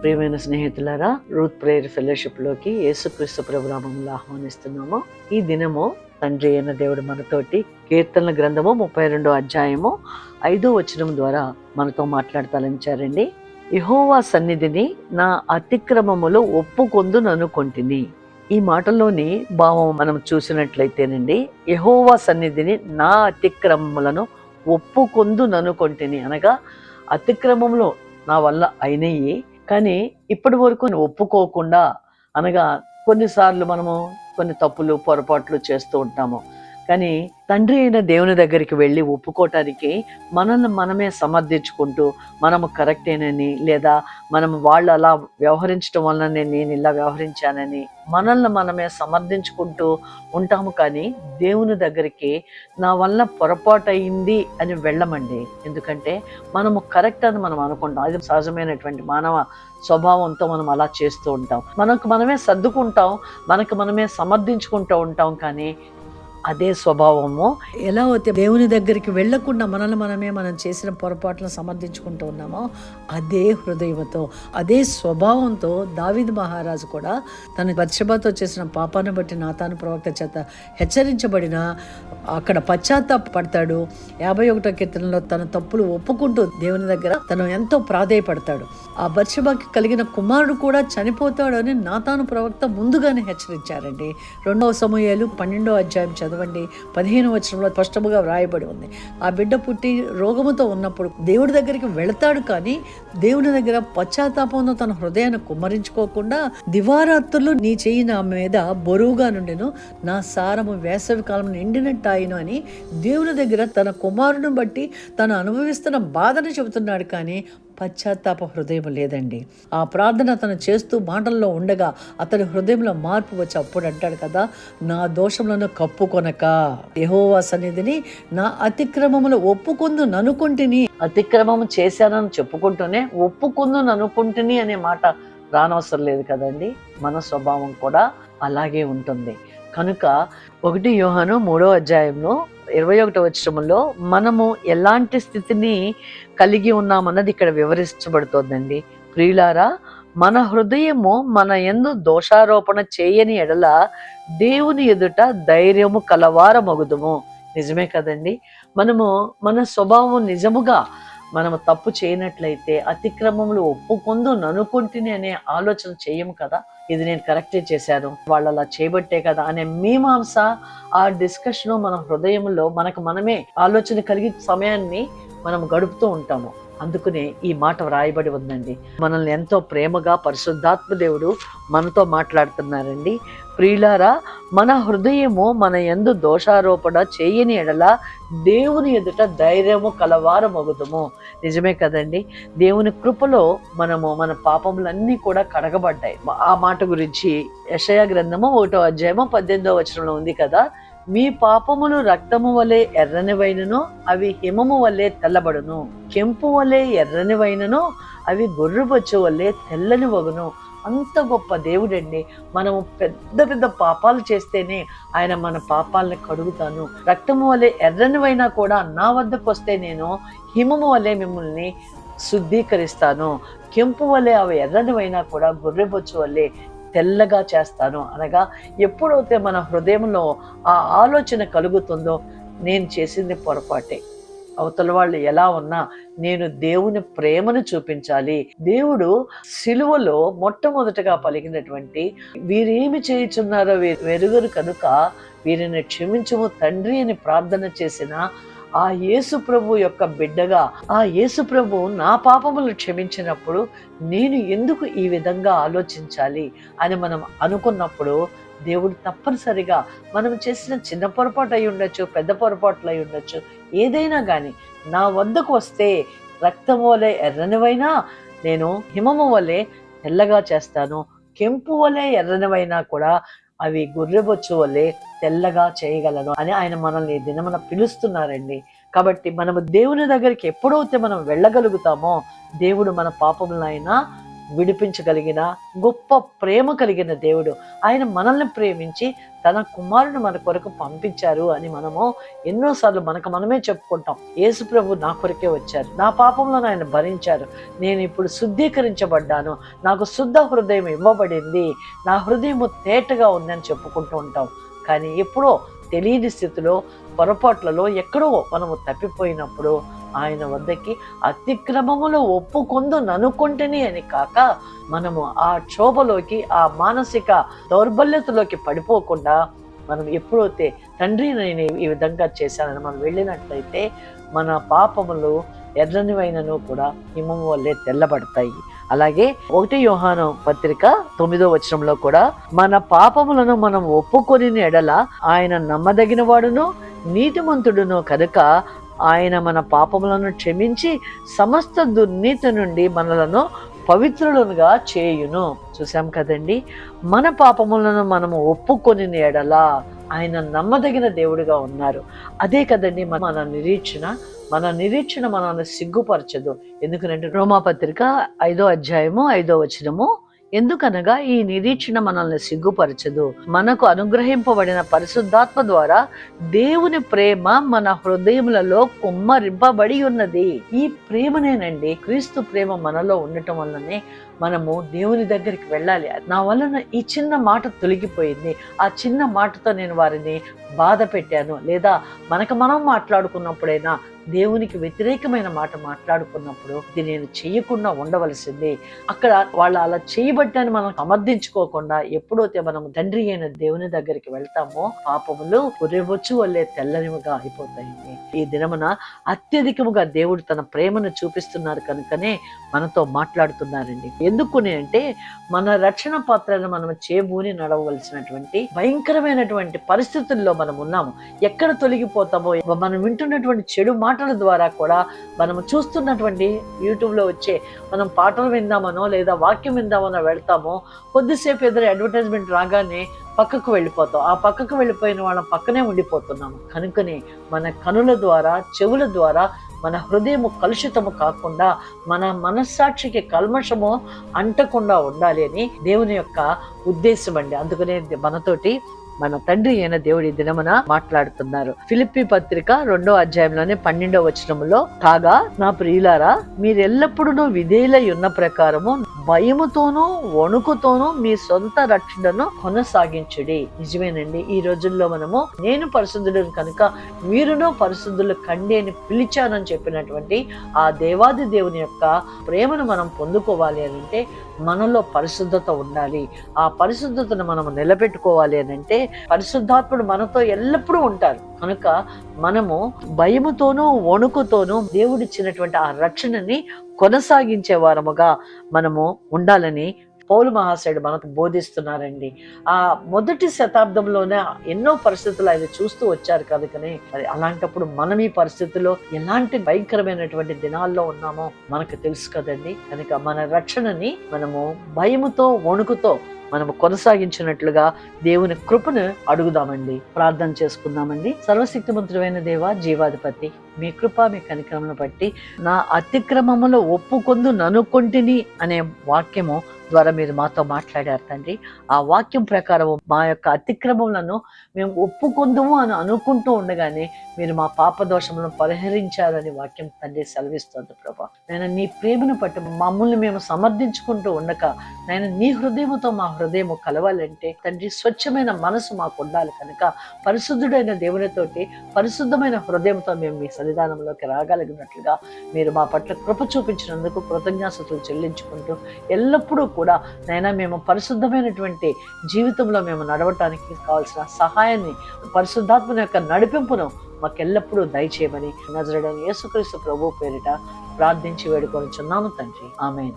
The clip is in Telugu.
ప్రియమైన స్నేహితులారా, రూత్ ప్రేయర్ ఫెలోషిప్ లోకి యేసుక్రీస్తు ప్రభు నామములో ఆహ్వానిస్తున్నాము. ఈ దినము తండ్రి అయిన దేవుడు మనతోటి కీర్తనల గ్రంథము 32 అధ్యాయము 5వ వచనం ద్వారా మనతో మాట్లాడతాలంచారండి. యెహోవా సన్నిధిని నా అతిక్రమములు ఒప్పుకొందుననుకొంటిని. ఈ మాటలోని భావం మనం చూసినట్లయితేనండి, యెహోవా సన్నిధిని నా అతిక్రమములను ఒప్పుకొందుననుకొంటిని అనగా అతిక్రమంలో నా వల్ల అయినయి, కానీ ఇప్పటి వరకు ఒప్పుకోకుండా, అనగా కొన్నిసార్లు మనము కొన్ని తప్పులు పొరపాట్లు చేస్తూ ఉంటాము. కానీ తండ్రి అయిన దేవుని దగ్గరికి వెళ్ళి ఒప్పుకోవటానికి మనల్ని మనమే సమర్థించుకుంటూ మనము కరెక్టేనని, లేదా మనం వాళ్ళు అలా వ్యవహరించడం వలన నేను ఇలా వ్యవహరించానని మనల్ని మనమే సమర్థించుకుంటూ ఉంటాము. కానీ దేవుని దగ్గరికి నా వల్ల పొరపాటు అయింది అని వెళ్ళమండి. ఎందుకంటే మనము కరెక్ట్ అని మనం అనుకుంటాం. అది సహజమైనటువంటి మానవ స్వభావంతో మనం అలా చేస్తూ ఉంటాం. మనకు మనమే సర్దుకుంటాం, మనకు మనమే సమర్థించుకుంటూ ఉంటాం. కానీ అదే స్వభావము ఎలా అయితే దేవుని దగ్గరికి వెళ్లకుండా మనం చేసిన పొరపాట్లను సమర్థించుకుంటూ ఉన్నామో, అదే హృదయంతో, అదే స్వభావంతో దావీదు మహారాజు కూడా తన బత్షెబతో చేసిన పాపాన్ని బట్టి నాతాను ప్రవక్త చేత హెచ్చరించబడిన అక్కడ పశ్చాత్తాపడతాడు. 51వ కీర్తనలో తన తప్పులు ఒప్పుకుంటూ దేవుని దగ్గర తను ఎంతో ప్రాధేయపడతాడు. ఆ బత్షెబకి కలిగిన కుమారుడు కూడా చనిపోతాడు అని నాతాను ప్రవక్త ముందుగానే హెచ్చరించారండి. 2వ సమూయేలు 12వ అధ్యాయం చదవండి, 15వ వచనంలో స్పష్టముగా వ్రాయబడి ఉంది. ఆ బిడ్డ పుట్టి రోగముతో ఉన్నప్పుడు దేవుడి దగ్గరికి వెళతాడు, కానీ దేవుని దగ్గర పశ్చాత్తాపంతో తన హృదయాన్ని కుమ్మరించుకోకుండా, దివారాత్రులు నీ చెయ్యి నా మీద బరువుగా నుండెను, నా సారము వేసవి కాలం నిండినట్టాయిను అని దేవుని దగ్గర తన కుమారుని బట్టి తను అనుభవిస్తున్న బాధను చెబుతున్నాడు. కానీ పశ్చాత్తాప హృదయం లేదండి. ఆ ప్రార్థన అతను చేస్తూ మాటల్లో ఉండగా అతని హృదయంలో మార్పు వచ్చి అప్పుడు అంటాడు కదా, నా దోషములను కప్పుకొనక యెహోవా సన్నిధిని నా అతిక్రమములు ఒప్పుకొందుననుకొంటిని. అతిక్రమము చేశానని చెప్పుకుంటూనే ఒప్పుకొందుననుకొంటిని అనే మాట రానవసరం లేదు కదండి. మన స్వభావం కూడా అలాగే ఉంటుంది. కనుక 1 యోహాను 3వ అధ్యాయంలో 21వ వచనంలో మనము ఎలాంటి స్థితిని కలిగి ఉన్నామన్నది ఇక్కడ వివరించబడుతోందండి. ప్రియులారా, మన హృదయము మన యందు దోషారోపణ చేయని ఎడల దేవుని ఎదుట ధైర్యము కలవారమగుదుము. నిజమే కదండి. మనము మన స్వభావం నిజముగా మనము తప్పు చేయనట్లయితే అతిక్రమములు ఒప్పుకొందుననుకొంటిని అనే ఆలోచన చేయము కదా. ఇది నేను కరెక్టే చేశాను, వాళ్ళు అలా చేయబట్టే కదా అనే మీమాంస, ఆ డిస్కషన్ మన హృదయంలో మనకు మనమే ఆలోచన కలిగి సమయాన్ని మనం గడుపుతూ ఉంటాము. అందుకనే ఈ మాట వ్రాయబడి ఉందండి. మనల్ని ఎంతో ప్రేమగా పరిశుద్ధాత్మ దేవుడు మనతో మాట్లాడుతున్నారండి. ప్రియులారా, మన హృదయము మన యందు దోషారోపణ చేయని ఎడల దేవుని ఎదుట ధైర్యము కలవారమగుదుము. నిజమే కదండి. దేవుని కృపలో మనము మన పాపములన్నీ కూడా కడగబడ్డాయి. ఆ మాట గురించి యెషయా గ్రంథము 1వ అధ్యాయము 18వ వచనంలో ఉంది కదా, మీ పాపములు రక్తము వలె ఎర్రనివైనను అవి హిమము వలె తెల్లబడును, కెంపు వలె ఎర్రనివైనను అవి గొర్రెబొచ్చు వలె తెల్లని వగును. అంత గొప్ప దేవుడండి. మనము పెద్ద పెద్ద పాపాలు చేస్తేనే ఆయన మన పాపాలని కడుగుతాను. రక్తము వలె ఎర్రనివైనా కూడా నా వద్దకు వస్తే నేను హిమము వలె మిమ్మల్ని శుద్ధీకరిస్తాను, కెంపు వలె అవి ఎర్రనివైనా కూడా గొర్రెబొచ్చు వలె తెల్లగా చేస్తాను. అనగా ఎప్పుడైతే మన హృదయంలో ఆ ఆలోచన కలుగుతుందో, నేను చేసింది పొరపాటే, అవతల వాళ్ళు ఎలా ఉన్నా నేను దేవుని ప్రేమను చూపించాలి. దేవుడు సిలువలో మొట్టమొదటగా పలికినటువంటి వీరేమి చేయుచున్నారో వెరుగరు కనుక వీరిని క్షమించుము తండ్రి అని ప్రార్థన చేసిన ఆ యేసు ప్రభు యొక్క బిడ్డగా, ఆ యేసు ప్రభు నా పాపములు క్షమించినప్పుడు నేను ఎందుకు ఈ విధంగా ఆలోచించాలి అని మనం అనుకున్నప్పుడు, దేవుడు తప్పనిసరిగా మనం చేసిన చిన్న పొరపాటు అయి ఉండొచ్చు, పెద్ద పొరపాట్లు అయి ఉండొచ్చు, ఏదైనా కానీ నా వద్దకు వస్తే రక్తము వలె ఎర్రనివైనా నేను హిమము వలె తెల్లగా చేస్తాను, కెంపు వలె ఎర్రనివైనా కూడా అవి గొర్రెబొచ్చు వలె తెల్లగా చేయగలను అని ఆయన మనల్ని దినమున పిలుస్తున్నారండి. కాబట్టి మనము దేవుని దగ్గరికి ఎప్పుడైతే మనం వెళ్ళగలుగుతామో, దేవుడు మన పాపములైనా విడిపించగలిగిన గొప్ప ప్రేమ కలిగిన దేవుడు. ఆయన మనల్ని ప్రేమించి తన కుమారుడు మన కొరకు పంపించారు అని మనము ఎన్నోసార్లు మనమే చెప్పుకుంటాం. యేసు ప్రభు నా కొరకే వచ్చారు, నా పాపంలో ఆయన భరించారు, నేను ఇప్పుడు శుద్ధీకరించబడ్డాను, నాకు శుద్ధ హృదయం ఇవ్వబడింది, నా హృదయము తేటగా ఉందని చెప్పుకుంటూ ఉంటాం. కానీ ఎప్పుడో తెలియని స్థితిలో పొరపాట్లలో ఎక్కడో మనము తప్పిపోయినప్పుడు ఆయన వద్దకి అతిక్రమములో ఒప్పుకొందు ననుకుంటేనే అని కాక మనము ఆ క్షోభలోకి, ఆ మానసిక దౌర్బల్యతలోకి పడిపోకుండా మనం ఎప్పుడైతే తండ్రి నేను ఈ విధంగా చేశానని మనం వెళ్ళినట్లయితే మన పాపములు ఎర్రనివైనను కూడా హిమము వల్లే తెల్లబడతాయి. అలాగే 1 యోహాను పత్రిక 9వ వచనంలో కూడా మన పాపములను మనం ఒప్పుకొని ఎడల ఆయన నమ్మదగిన వాడును నీతిమంతుడును కనుక ఆయన మన పాపములను క్షమించి సమస్త దుర్నీతి నుండి మనలను పవిత్రులుగా చేయును. చూసాం కదండి, మన పాపములను మనము ఒప్పుకొని ఎడల ఆయన నమ్మదగిన దేవుడిగా ఉన్నారు. అదే కదండి మన నిరీక్షణ మనల్ని సిగ్గుపరచదు. ఎందుకంటే రోమాపత్రిక 5వ అధ్యాయము 5వ వచనము, ఎందుకనగా ఈ నిరీక్షణ మనల్ని సిగ్గుపరచదు, మనకు అనుగ్రహింపబడిన పరిశుద్ధాత్మ ద్వారా దేవుని ప్రేమ మన హృదయములలో కుమ్మరింపబడి ఉన్నది. ఈ ప్రేమనేనండి, క్రీస్తు ప్రేమ మనలో ఉండటం వల్లనే మనము దేవుని దగ్గరికి వెళ్ళాలి. నా వలన ఈ చిన్న మాట తొలగిపోయింది, ఆ చిన్న మాటతో నేను వారిని బాధ పెట్టాను, లేదా మనం మాట్లాడుకున్నప్పుడైనా దేవునికి వ్యతిరేకమైన మాట మాట్లాడుకున్నప్పుడు ఇది నేను చెయ్యకుండా ఉండవలసింది. అక్కడ వాళ్ళు అలా చేయబట్టాన్ని మనం సమర్థించుకోకుండా ఎప్పుడైతే మనం తండ్రి అయిన దేవుని దగ్గరికి వెళ్తామో పాపములు ఉర్రెబొచ్చు వల్లే తెల్లనివిగా అయిపోతాయి. ఈ దినమున అత్యధికముగా దేవుడు తన ప్రేమను చూపిస్తున్నారు కనుకనే మనతో మాట్లాడుతున్నారండి. ఎందుకుని అంటే మన రక్షణ పాత్రను మనం చేబూని నడవలసినటువంటి భయంకరమైనటువంటి పరిస్థితుల్లో మనం ఉన్నాము. ఎక్కడ తొలగిపోతామో, మనం వింటున్నటువంటి చెడు మాటల ద్వారా కూడా, మనము చూస్తున్నటువంటి యూట్యూబ్లో వచ్చే మనం పాటలు విందామనో లేదా వాక్యం విందామనో వెళ్తామో, కొద్దిసేపు ఎదురు అడ్వర్టైజ్మెంట్ రాగానే పక్కకు వెళ్ళిపోతాం. ఆ పక్కకు వెళ్ళిపోయిన వాళ్ళ పక్కనే ఉండిపోతున్నాము. కనుకనే మన కనుల ద్వారా, చెవుల ద్వారా మన హృదయము కలుషితము కాకుండా, మన మనస్సాక్షికి కల్మషము అంటకుండా ఉండాలి అని దేవుని యొక్క ఉద్దేశం అండి. అందుకనే మనతోటి మన తండ్రి అయిన దేవుడి దినమున మాట్లాడుతున్నారు. ఫిలిప్పీ పత్రిక 2వ అధ్యాయంలోనే 12వ వచనములో, కాగా నా ప్రియులారా, మీరెల్లప్పుడూ విధేయులై ఉన్న ప్రకారము భయముతోనూ వణుకుతోనూ మీ సొంత రక్షణను కొనసాగించుడి. నిజమేనండి, ఈ రోజుల్లో మనము నేను పరిశుద్ధులను కనుక మీరును పరిశుద్ధులు కండి అని పిలిచానని చెప్పినటువంటి ఆ దేవాది దేవుని యొక్క ప్రేమను మనం పొందుకోవాలి అని అంటే మనలో పరిశుద్ధత ఉండాలి. ఆ పరిశుద్ధతను మనం నిలబెట్టుకోవాలి అని అంటే పరిశుద్ధాత్ముడు మనతో ఎల్లప్పుడూ ఉంటారు. కనుక మనము భయముతోనూ వణుకుతోనూ దేవుడిచ్చినటువంటి ఆ రక్షణని కొనసాగించే వారముగా మనము ఉండాలని పౌలు మహాశయుడు మనకు బోధిస్తున్నారండి. ఆ మొదటి శతాబ్దంలోనే ఎన్నో పరిస్థితులు ఆయన చూస్తూ వచ్చారు కనుకనే మరి అలాంటప్పుడు మనం ఈ పరిస్థితుల్లో ఎలాంటి భయంకరమైనటువంటి దినాల్లో ఉన్నామో మనకు తెలుసు కదండి. కనుక మన రక్షణని మనము భయముతో వణుకుతో మనము కొనసాగించినట్లుగా దేవుని కృపను అడుగుదామండి. ప్రార్థన చేసుకుందామండి. సర్వశక్తిమంతుడైన దేవ, జీవాధిపతి, మీ కృప, మీ కనికరమును బట్టి నా అతిక్రమములో ఒప్పుకొందు ననుకొంటిని అనే వాక్యము ద్వారా మీరు మాతో మాట్లాడారు తండ్రి. ఆ వాక్యం ప్రకారం మా యొక్క అతిక్రమములను మేము ఒప్పుకొందుము అని అనుకుంటూ ఉండగానే మీరు మా పాప దోషములను పరిహరించారని వాక్యం తండ్రి సెలవిస్తుంది ప్రభా. నేను నీ ప్రేమను బట్టి మమ్మల్ని మేము సమర్థించుకుంటూ ఉండక నేను నీ హృదయముతో మా హృదయము కలవాలంటే తండ్రి స్వచ్ఛమైన మనసు మాకు ఉండాలి. కనుక పరిశుద్ధుడైన దేవునితోటి పరిశుద్ధమైన హృదయంతో మేము మీ సన్నిధానంలోకి రాగలిగినట్లుగా మీరు మా పట్ల కృప చూపించినందుకు కృతజ్ఞాస్తుతులు చెల్లించుకుంటూ ఎల్లప్పుడూ కూడా నైనా మేము పరిశుద్ధమైనటువంటి జీవితంలో మేము నడవటానికి కావాల్సిన సహాయాన్ని, పరిశుద్ధాత్మ యొక్క నడిపింపును మాకెల్లప్పుడూ దయచేయమని నజరేయుడైన యేసుక్రీస్తు ప్రభువు పేరిట ప్రార్థించి వేడుకొనుచున్నాము తండ్రి. ఆమేన్.